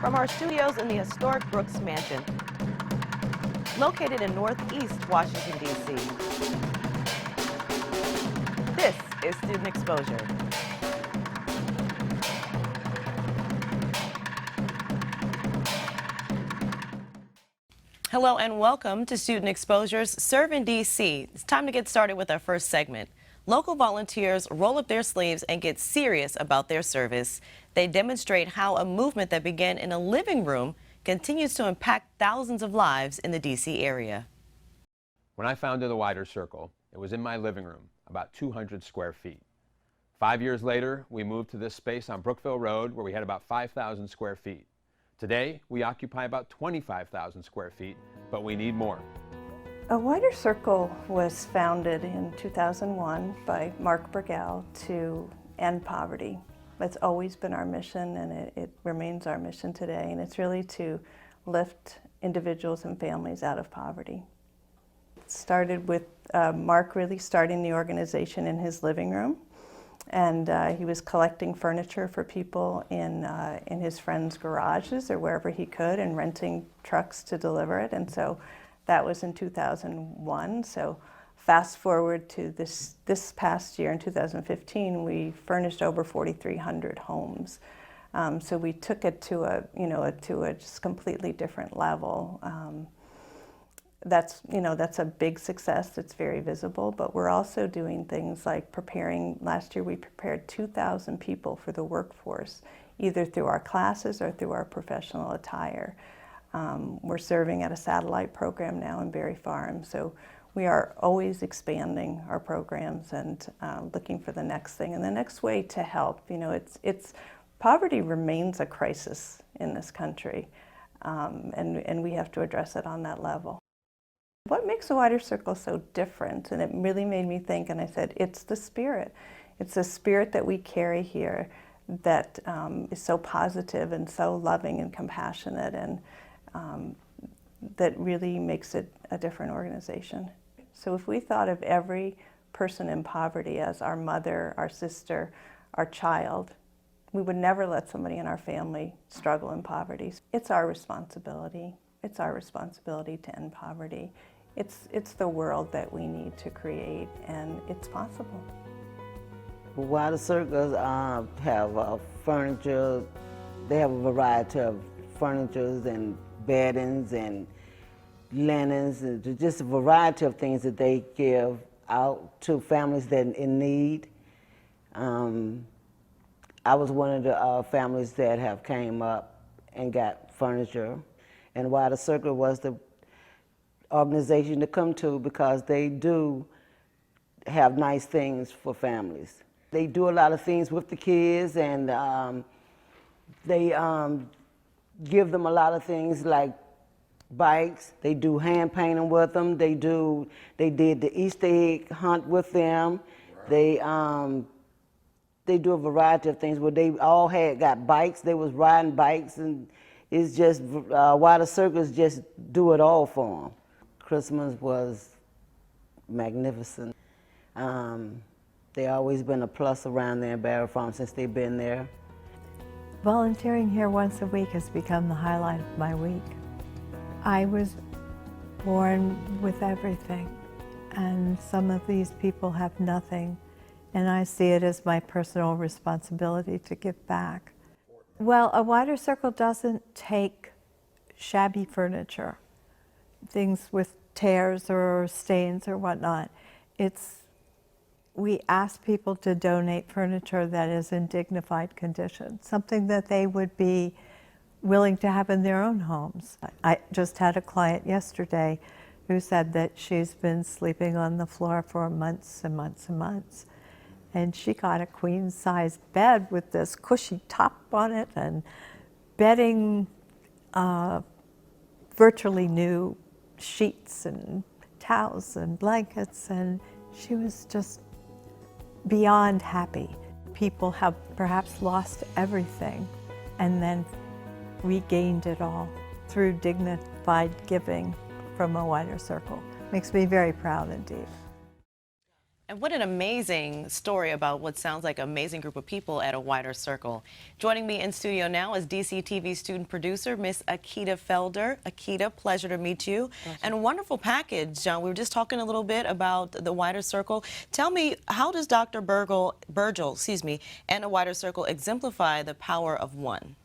From our studios in the historic Brooks Mansion, located in Northeast Washington, D.C., this is Student Exposure. Hello and welcome to Student Exposure's Servin, D.C. It's time to get started with our first segment. Local volunteers roll up their sleeves and get serious about their service. They demonstrate how a movement that began in a living room continues to impact thousands of lives in the D.C. area. When I founded the Wider Circle, it was in my living room, about 200 square feet. 5 years later, we moved to this space on Brookville Road where we had about 5,000 square feet. Today, we occupy about 25,000 square feet, but we need more. A Wider Circle was founded in 2001 by Mark Burgell to end poverty. That's always been our mission, and it remains our mission today, and it's really to lift individuals and families out of poverty. It started with Mark really starting the organization in his living room, and he was collecting furniture for people in his friends' garages or wherever he could, and renting trucks to deliver it. And so that was in 2001. So fast forward to this past year in 2015, we furnished over 4,300 homes. So we took it to a just completely different level. That's a big success. It's very visible, but we're also doing things like last year we prepared 2,000 people for the workforce, either through our classes or through our professional attire. We're serving at a satellite program now in Berry Farm, so we are always expanding our programs and looking for the next thing and the next way to help. Poverty remains a crisis in this country, and we have to address it on that level. What makes a Wider Circle so different, and it really made me think, and I said, it's the spirit. It's the spirit that we carry here that is so positive and so loving and compassionate, and that really makes it a different organization. So if we thought of every person in poverty as our mother, our sister, our child, we would never let somebody in our family struggle in poverty. It's our responsibility. It's our responsibility to end poverty. It's the world that we need to create, and it's possible. Wider Circles have furniture. They have a variety of furnitures and beddings and linens, and just a variety of things that they give out to families that are in need. I was one of the families that have came up and got furniture, and Wider Circle was the organization to come to because they do have nice things for families. They do a lot of things with the kids, and they give them a lot of things like bikes. They do hand painting with them. They did the Easter egg hunt with them. They do a variety of things where they all got bikes. They was riding bikes, and it's just Wider Circles just do it all for them. Christmas was magnificent. They always been a plus around there in Berry Farm since they've been there. Volunteering here once a week has become the highlight of my week. I was born with everything, and some of these people have nothing, and I see it as my personal responsibility to give back. Well, a Wider Circle doesn't take shabby furniture, things with tears or stains or whatnot. We ask people to donate furniture that is in dignified condition, something that they would be willing to have in their own homes. I just had a client yesterday who said that she's been sleeping on the floor for months and months and months. And she got a queen-size bed with this cushy top on it and bedding, virtually new sheets and towels and blankets, and she was just beyond happy. People have perhaps lost everything and then regained it all through dignified giving from a Wider Circle. Makes me very proud indeed. And what an amazing story about what sounds like an amazing group of people at A Wider Circle. Joining me in studio now is DCTV student producer, Miss Akita Felder. Akita, pleasure to meet you. Pleasure. And a wonderful package. We were just talking a little bit about the Wider Circle. Tell me, how does Dr. Burgel, and A Wider Circle exemplify the power of one?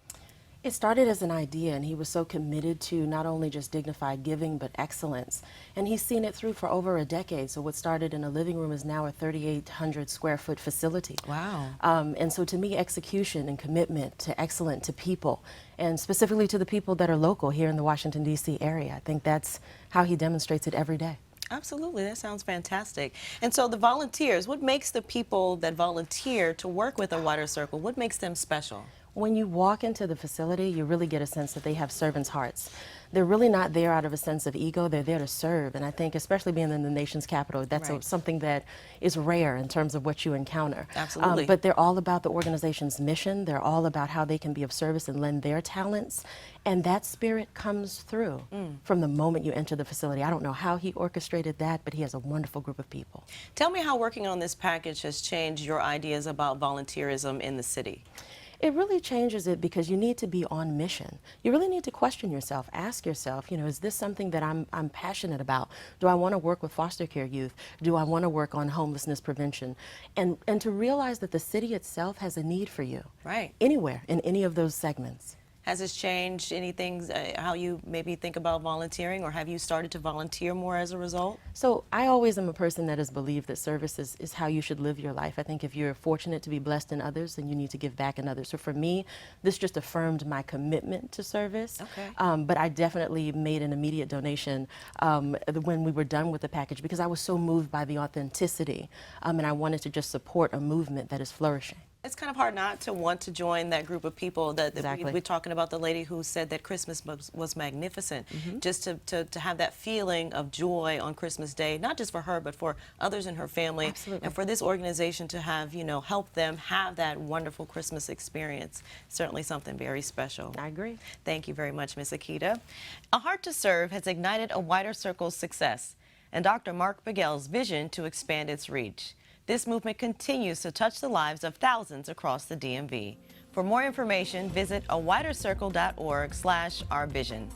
It started as an idea, and he was so committed to not only just dignified giving, but excellence. And he's seen it through for over a decade. So what started in a living room is now a 3,800 square foot facility. Wow. And so to me, execution and commitment to excellent to people, and specifically to the people that are local here in the Washington, D.C. area. I think that's how he demonstrates it every day. Absolutely, that sounds fantastic. And so the volunteers, what makes the people that volunteer to work with A Wider Circle, what makes them special? When you walk into the facility, you really get a sense that they have servants' hearts. They're really not there out of a sense of ego. They're there to serve. And I think, especially being in the nation's capital, that's Right. something that is rare in terms of what you encounter. Absolutely. But they're all about the organization's mission. They're all about how they can be of service and lend their talents. And that spirit comes through from the moment you enter the facility. I don't know how he orchestrated that, but he has a wonderful group of people. Tell me how working on this package has changed your ideas about volunteerism in the city. It really changes it because you need to be on mission. You really need to question yourself, ask yourself, is this something that I'm passionate about? Do I want to work with foster care youth? Do I want to work on homelessness prevention? And to realize that the city itself has a need for you. Right. Anywhere in any of those segments. Has this changed anything, how you maybe think about volunteering, or have you started to volunteer more as a result? So I always am a person that has believed that service is how you should live your life. I think if you're fortunate to be blessed in others, then you need to give back in others. So for me, this just affirmed my commitment to service. Okay. But I definitely made an immediate donation when we were done with the package because I was so moved by the authenticity and I wanted to just support a movement that is flourishing. It's kind of hard not to want to join that group of people that Exactly. we're talking about, the lady who said that Christmas was magnificent. Just to have that feeling of joy on Christmas Day, not just for her, but for others in her family. Absolutely. And for this organization to have, help them have that wonderful Christmas experience. Certainly something very special. I agree. Thank you very much, Ms. Akita. A Heart to Serve has ignited A Wider Circle's success and Dr. Mark Begel's vision to expand its reach. This movement continues to touch the lives of thousands across the DMV. For more information, visit awidercircle.org/ourvision.